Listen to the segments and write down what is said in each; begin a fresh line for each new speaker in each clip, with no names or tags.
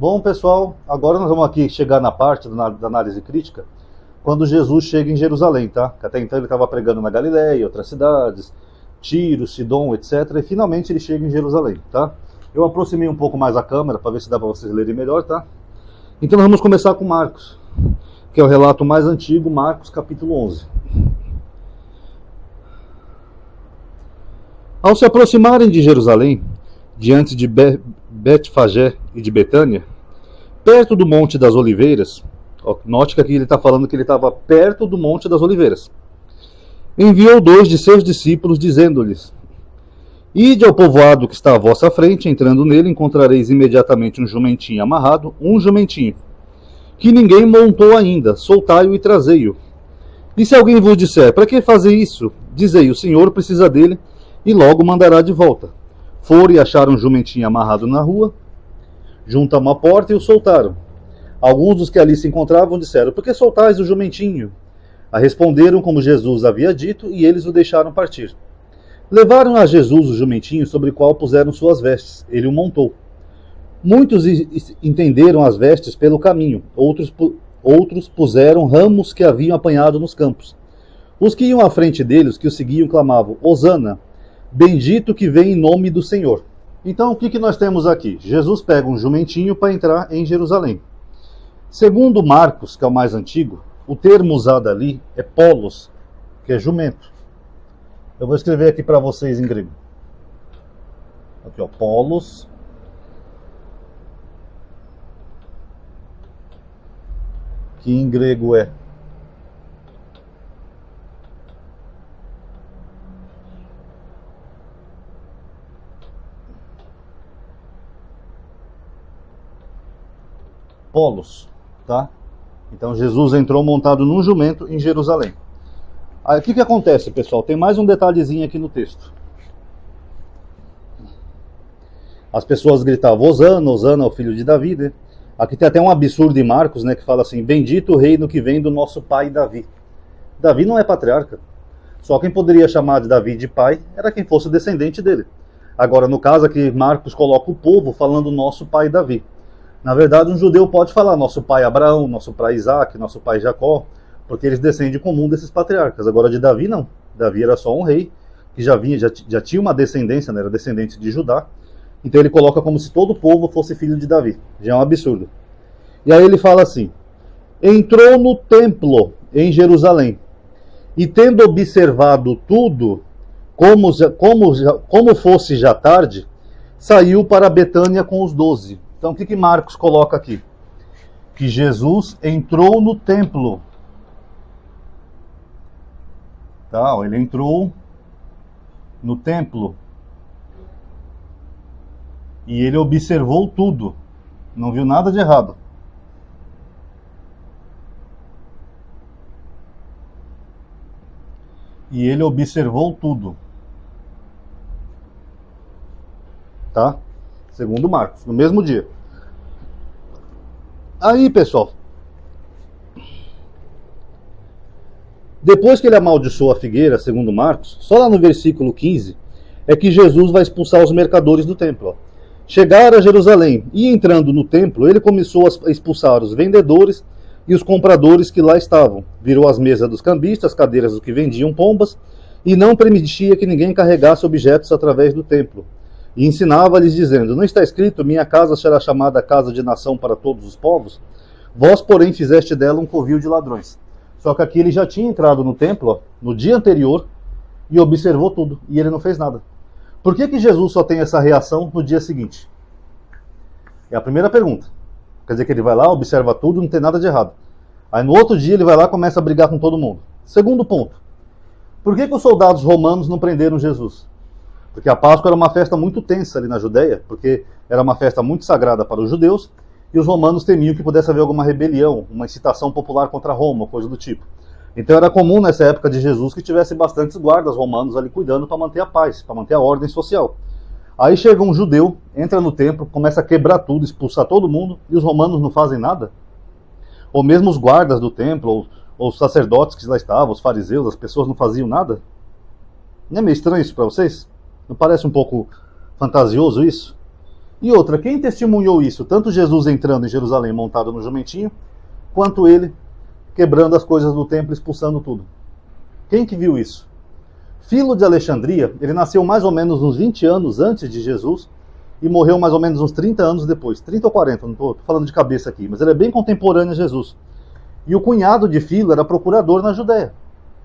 Bom, pessoal, agora nós vamos aqui chegar na parte da análise crítica, quando Jesus chega em Jerusalém, tá? Que até então ele estava pregando na Galileia, outras cidades, Tiro, Sidom, etc. E finalmente ele chega em Jerusalém, tá? Eu aproximei um pouco mais a câmera para ver se dá para vocês lerem melhor, tá? Então nós vamos começar com Marcos, que é o relato mais antigo, Marcos capítulo 11. Ao se aproximarem de Jerusalém, diante de Betfagé e de Betânia, perto do Monte das Oliveiras, note que aqui ele está falando que ele estava perto do Monte das Oliveiras, enviou 2 de seus discípulos, dizendo-lhes: Ide ao povoado que está à vossa frente, entrando nele encontrareis imediatamente um jumentinho amarrado, que ninguém montou ainda, soltai-o e trazei-o. E se alguém vos disser: para que fazer isso? Dizei: o Senhor precisa dele, e logo mandará de volta. Foram e acharam um jumentinho amarrado na rua, junto a uma porta, e o soltaram. Alguns dos que ali se encontravam disseram: por que soltais o jumentinho? Responderam como Jesus havia dito, e eles o deixaram partir. Levaram a Jesus o jumentinho, sobre o qual puseram suas vestes. Ele o montou. Muitos entenderam as vestes pelo caminho, outros puseram ramos que haviam apanhado nos campos. Os que iam à frente deles, que o seguiam, clamavam: Hosana, bendito que vem em nome do Senhor. Então, o que nós temos aqui? Jesus pega um jumentinho para entrar em Jerusalém. Segundo Marcos, que é o mais antigo, o termo usado ali é polos, que é jumento. Eu vou escrever aqui para vocês em grego. Aqui, ó, polos. Que em grego é polos, tá? Então Jesus entrou montado num jumento em Jerusalém. Aí o que acontece, pessoal? Tem mais um detalhezinho aqui no texto. As pessoas gritavam: Hosana, Hosana, o filho de Davi, né? Aqui tem até um absurdo em Marcos, né, que fala assim: bendito o reino que vem do nosso pai Davi. Davi não é patriarca. Só quem poderia chamar de Davi de pai era quem fosse descendente dele. Agora, no caso aqui, Marcos coloca o povo falando nosso pai Davi. Na verdade, um judeu pode falar nosso pai Abraão, nosso pai Isaac, nosso pai Jacó, porque eles descendem comum desses patriarcas. Agora, de Davi, não. Davi era só um rei, que já tinha uma descendência, né? Era descendente de Judá. Então ele coloca como se todo o povo fosse filho de Davi. Já é um absurdo. E aí ele fala assim: entrou no templo em Jerusalém, e tendo observado tudo, como fosse já tarde, saiu para Betânia com os 12. Então o que Marcos coloca aqui? Que Jesus entrou no templo. Tá, ele entrou no templo. E ele observou tudo. Não viu nada de errado. E ele observou tudo. Tá? Segundo Marcos, no mesmo dia. Aí, pessoal, depois que ele amaldiçoou a figueira, segundo Marcos, só lá no versículo 15, é que Jesus vai expulsar os mercadores do templo. Ó. Chegaram a Jerusalém e, entrando no templo, ele começou a expulsar os vendedores e os compradores que lá estavam. Virou as mesas dos cambistas, as cadeiras dos que vendiam pombas, e não permitia que ninguém carregasse objetos através do templo. E ensinava-lhes, dizendo: não está escrito, minha casa será chamada casa de nação para todos os povos? Vós, porém, fizeste dela um covil de ladrões. Só que aqui ele já tinha entrado no templo, ó, no dia anterior, e observou tudo, e ele não fez nada. Por que Jesus só tem essa reação no dia seguinte? É a primeira pergunta. Quer dizer que ele vai lá, observa tudo, não tem nada de errado. Aí no outro dia ele vai lá e começa a brigar com todo mundo. Segundo ponto. Por que os soldados romanos não prenderam Jesus? Porque a Páscoa era uma festa muito tensa ali na Judéia, porque era uma festa muito sagrada para os judeus, e os romanos temiam que pudesse haver alguma rebelião, uma incitação popular contra Roma, coisa do tipo. Então era comum nessa época de Jesus que tivesse bastantes guardas romanos ali cuidando para manter a paz, para manter a ordem social. Aí chega um judeu, entra no templo, começa a quebrar tudo, expulsar todo mundo, e os romanos não fazem nada? Ou mesmo os guardas do templo, ou os sacerdotes que lá estavam, os fariseus, as pessoas não faziam nada? Não é meio estranho isso para vocês? Não parece um pouco fantasioso isso? E outra, quem testemunhou isso? Tanto Jesus entrando em Jerusalém montado no jumentinho, quanto ele quebrando as coisas do templo, expulsando tudo. Quem que viu isso? Filo de Alexandria, ele nasceu mais ou menos uns 20 anos antes de Jesus e morreu mais ou menos uns 30 anos depois. 30 ou 40, não estou falando de cabeça aqui, mas ele é bem contemporâneo a Jesus. E o cunhado de Filo era procurador na Judéia.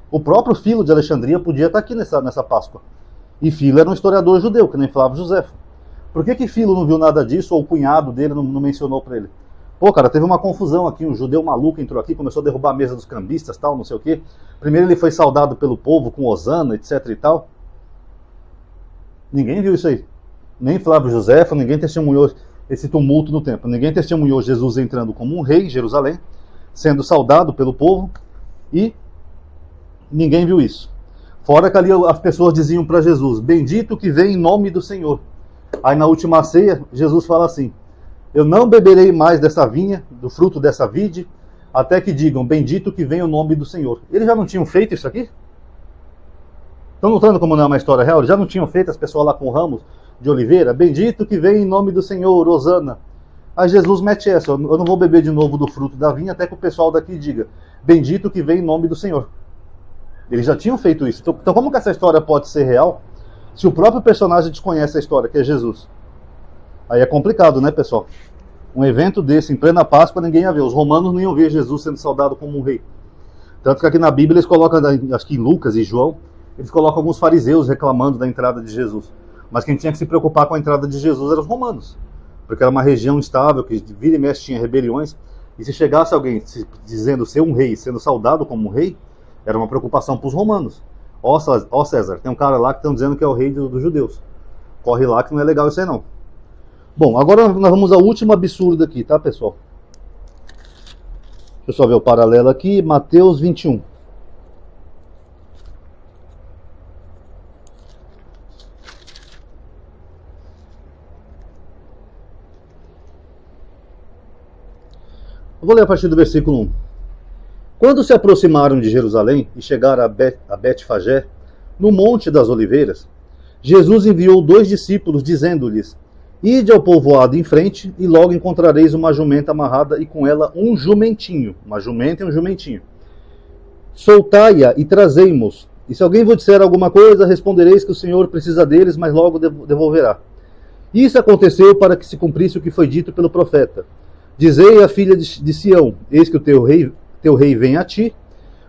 O próprio Filo de Alexandria podia estar aqui nessa Páscoa. E Filo era um historiador judeu, que nem Flávio Josefo. Por que Filo não viu nada disso, ou o cunhado dele não mencionou para ele? Pô, cara, teve uma confusão aqui, um judeu maluco entrou aqui, começou a derrubar a mesa dos cambistas, tal, não sei o quê. Primeiro ele foi saudado pelo povo com hosana, etc e tal. Ninguém viu isso aí. Nem Flávio Josefo, ninguém testemunhou esse tumulto no templo. Ninguém testemunhou Jesus entrando como um rei em Jerusalém, sendo saudado pelo povo, e ninguém viu isso. Fora que ali as pessoas diziam para Jesus, bendito que vem em nome do Senhor. Aí na última ceia, Jesus fala assim, eu não beberei mais dessa vinha, do fruto dessa vide, até que digam, bendito que vem o nome do Senhor. Eles já não tinham feito isso aqui? Estão notando como não é uma história real? Eles já não tinham feito as pessoas lá com ramos de oliveira? Bendito que vem em nome do Senhor, hosana. Aí Jesus mete essa, eu não vou beber de novo do fruto da vinha, até que o pessoal daqui diga, bendito que vem em nome do Senhor. Eles já tinham feito isso. Então como que essa história pode ser real, se o próprio personagem desconhece a história, que é Jesus? Aí é complicado, né, pessoal? Um evento desse, em plena Páscoa, ninguém ia ver. Os romanos não iam ver Jesus sendo saudado como um rei. Tanto que aqui na Bíblia eles colocam, acho que em Lucas e João, eles colocam alguns fariseus reclamando da entrada de Jesus. Mas quem tinha que se preocupar com a entrada de Jesus eram os romanos. Porque era uma região instável, que vira e mexe tinha rebeliões. E se chegasse alguém dizendo ser um rei, sendo saudado como um rei, era uma preocupação para os romanos. Ó César, tem um cara lá que estão dizendo que é o rei dos judeus. Corre lá que não é legal isso aí não. Bom, agora nós vamos ao último absurdo aqui, tá, pessoal? Deixa eu só ver o paralelo aqui, Mateus 21. Eu vou ler a partir do versículo 1. Quando se aproximaram de Jerusalém e chegaram a Betfagé, no Monte das Oliveiras, Jesus enviou 2 discípulos, dizendo-lhes, ide ao povoado em frente, e logo encontrareis uma jumenta amarrada e com ela um jumentinho. Uma jumenta e um jumentinho. Soltai-a e trazei-mos. E se alguém vos disser alguma coisa, respondereis que o Senhor precisa deles, mas logo devolverá. Isso aconteceu para que se cumprisse o que foi dito pelo profeta. Dizei à filha de Sião, eis que o teu rei vem a ti,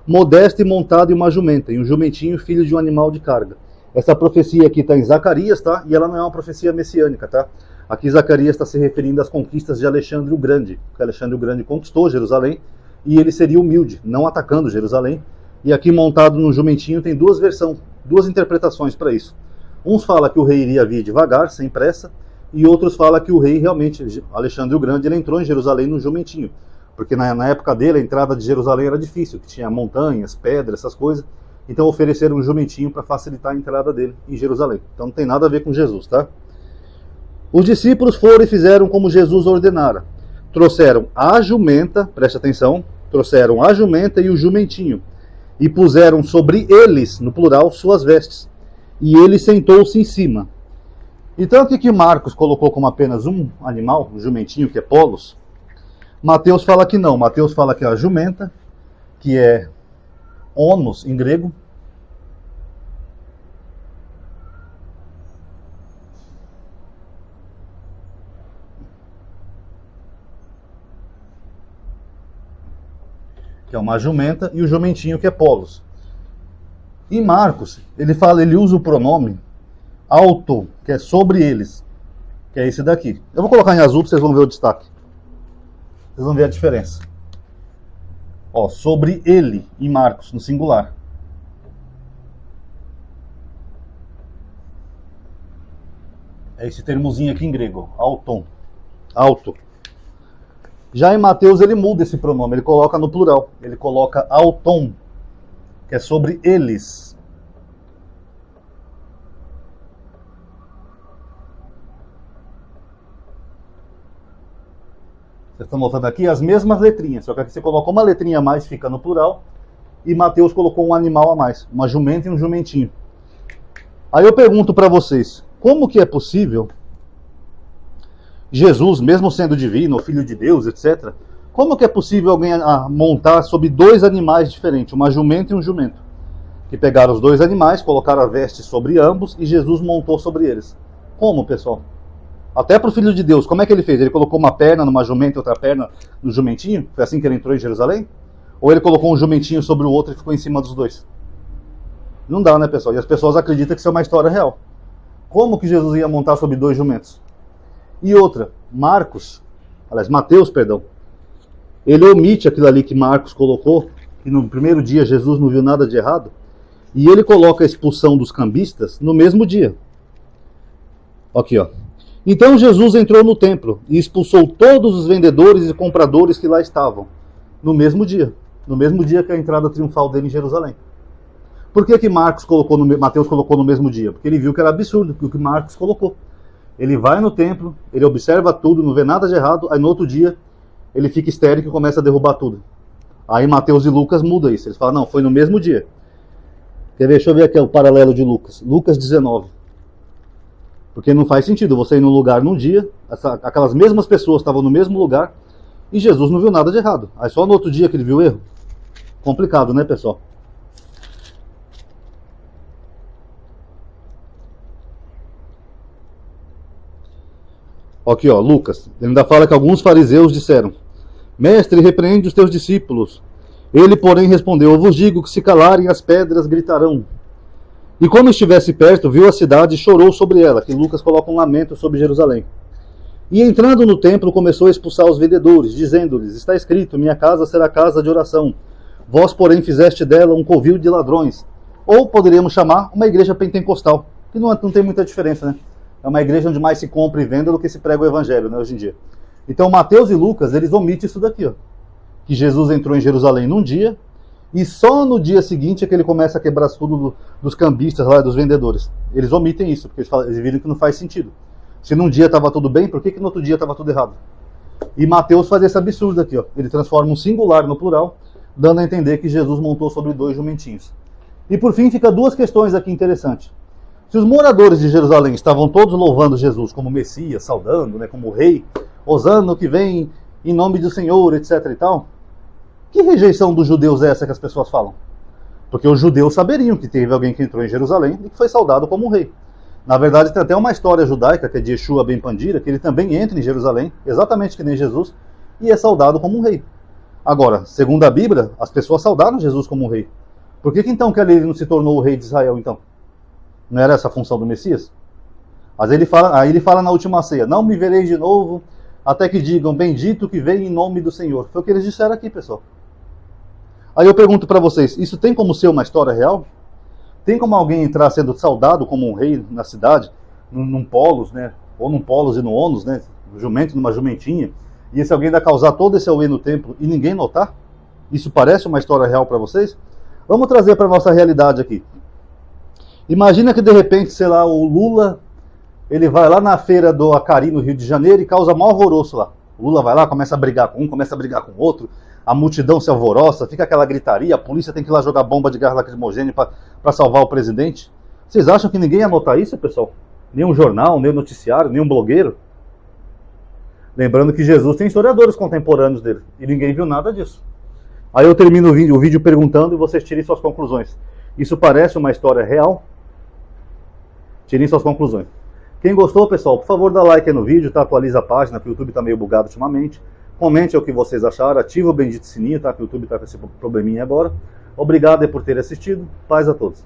modesto e montado em uma jumenta, e um jumentinho filho de um animal de carga. Essa profecia aqui está em Zacarias, tá? E ela não é uma profecia messiânica, tá? Aqui Zacarias está se referindo às conquistas de Alexandre o Grande. Porque Alexandre o Grande conquistou Jerusalém e ele seria humilde, não atacando Jerusalém. E aqui montado num jumentinho tem duas interpretações para isso. Uns falam que o rei iria vir devagar, sem pressa, e outros falam que o rei realmente, Alexandre o Grande, ele entrou em Jerusalém num jumentinho. Porque na época dele a entrada de Jerusalém era difícil, que tinha montanhas, pedras, essas coisas. Então ofereceram um jumentinho para facilitar a entrada dele em Jerusalém. Então não tem nada a ver com Jesus, tá? Os discípulos foram e fizeram como Jesus ordenara. Trouxeram a jumenta, preste atenção, trouxeram a jumenta e o jumentinho, e puseram sobre eles, no plural, suas vestes. E ele sentou-se em cima. Então o que Marcos colocou como apenas um animal, um jumentinho, que é polos? Mateus fala que não. Mateus fala que é a jumenta, que é onos em grego. Que é uma jumenta, e o jumentinho que é polos. Em Marcos, ele usa o pronome auto, que é sobre eles, que é esse daqui. Eu vou colocar em azul para vocês vão ver o destaque. Vocês vão ver a diferença. Ó, sobre ele, em Marcos, no singular. É esse termozinho aqui em grego, auton, auto. Já em Mateus ele muda esse pronome, ele coloca no plural. Ele coloca auton, que é sobre eles. Vocês estão notando aqui as mesmas letrinhas, só que aqui você colocou uma letrinha a mais, fica no plural, e Mateus colocou um animal a mais, uma jumenta e um jumentinho. Aí eu pergunto para vocês, como que é possível Jesus, mesmo sendo divino, o Filho de Deus, etc., como que é possível alguém montar sobre dois animais diferentes, uma jumenta e um jumento? Que pegaram os dois animais, colocaram a veste sobre ambos e Jesus montou sobre eles. Como, pessoal? Até para o Filho de Deus, como é que ele fez? Ele colocou uma perna numa jumenta e outra perna no jumentinho? Foi assim que ele entrou em Jerusalém? Ou ele colocou um jumentinho sobre o outro e ficou em cima dos dois? Não dá, né, pessoal? E as pessoas acreditam que isso é uma história real. Como que Jesus ia montar sobre dois jumentos? E outra, Mateus, ele omite aquilo ali que Marcos colocou, que no primeiro dia Jesus não viu nada de errado, e ele coloca a expulsão dos cambistas no mesmo dia. Aqui, ó. Então Jesus entrou no templo e expulsou todos os vendedores e compradores que lá estavam, no mesmo dia que a entrada triunfal dele em Jerusalém. Por que Mateus colocou no mesmo dia? Porque ele viu que era absurdo o que Marcos colocou. Ele vai no templo, ele observa tudo, não vê nada de errado, aí no outro dia ele fica histérico e começa a derrubar tudo. Aí Mateus e Lucas mudam isso, eles falam, não, foi no mesmo dia. Quer ver? Deixa eu ver aqui o paralelo de Lucas. Lucas 19. Porque não faz sentido você ir num lugar num dia, aquelas mesmas pessoas estavam no mesmo lugar, e Jesus não viu nada de errado. Aí só no outro dia que ele viu o erro. Complicado, né, pessoal? Aqui, ó, Lucas. Ele ainda fala que alguns fariseus disseram, Mestre, repreende os teus discípulos. Ele, porém, respondeu, eu vos digo que se calarem as pedras gritarão. E quando estivesse perto, viu a cidade e chorou sobre ela, que Lucas coloca um lamento sobre Jerusalém. E entrando no templo, começou a expulsar os vendedores, dizendo-lhes, está escrito, minha casa será casa de oração. Vós, porém, fizeste dela um covil de ladrões. Ou poderíamos chamar uma igreja pentecostal, que não tem muita diferença, né? É uma igreja onde mais se compra e venda do que se prega o evangelho, né, hoje em dia. Então, Mateus e Lucas, eles omitem isso daqui, ó. Que Jesus entrou em Jerusalém num dia, e só no dia seguinte é que ele começa a quebrar tudo dos cambistas lá, dos vendedores. Eles omitem isso, porque eles viram que não faz sentido. Se num dia estava tudo bem, por que no outro dia estava tudo errado? E Mateus faz esse absurdo aqui, ó. Ele transforma um singular no plural, dando a entender que Jesus montou sobre dois jumentinhos. E por fim, fica duas questões aqui interessantes. Se os moradores de Jerusalém estavam todos louvando Jesus como Messias, saudando, né, como Rei, Hosana que vem em nome do Senhor, etc. e tal, que rejeição dos judeus é essa que as pessoas falam? Porque os judeus saberiam que teve alguém que entrou em Jerusalém e que foi saudado como um rei. Na verdade, tem até uma história judaica, que é de Yeshua ben Pandira, que ele também entra em Jerusalém, exatamente que nem Jesus, e é saudado como um rei. Agora, segundo a Bíblia, as pessoas saudaram Jesus como um rei. Por que então que ele não se tornou o rei de Israel, então? Não era essa a função do Messias? Mas aí ele fala na última ceia, não me vereis de novo, até que digam, bendito que vem em nome do Senhor. Foi o que eles disseram aqui, pessoal. Aí eu pergunto para vocês, isso tem como ser uma história real? Tem como alguém entrar sendo saudado como um rei na cidade, num polos, né? Ou num polos e no ônus, né? No jumento, numa jumentinha, e esse alguém vai causar todo esse auê no templo e ninguém notar? Isso parece uma história real para vocês? Vamos trazer para a nossa realidade aqui. Imagina que de repente, sei lá, o Lula, ele vai lá na feira do Acari, no Rio de Janeiro, e causa maior alvoroço lá. O Lula vai lá, começa a brigar com um, começa a brigar com o outro, a multidão se alvoroça, fica aquela gritaria, a polícia tem que ir lá jogar bomba de gás lacrimogêneo para salvar o presidente. Vocês acham que ninguém ia notar isso, pessoal? Nenhum jornal, nenhum noticiário, nenhum blogueiro? Lembrando que Jesus tem historiadores contemporâneos dele, e ninguém viu nada disso. Aí eu termino o vídeo perguntando e vocês tirem suas conclusões. Isso parece uma história real? Tirem suas conclusões. Quem gostou, pessoal, por favor, dá like aí no vídeo, tá? Atualiza a página, que o YouTube tá meio bugado ultimamente. Comente o que vocês acharam, ativa o bendito sininho, tá? Que o YouTube tá com esse probleminha agora. Obrigado aí por ter assistido. Paz a todos.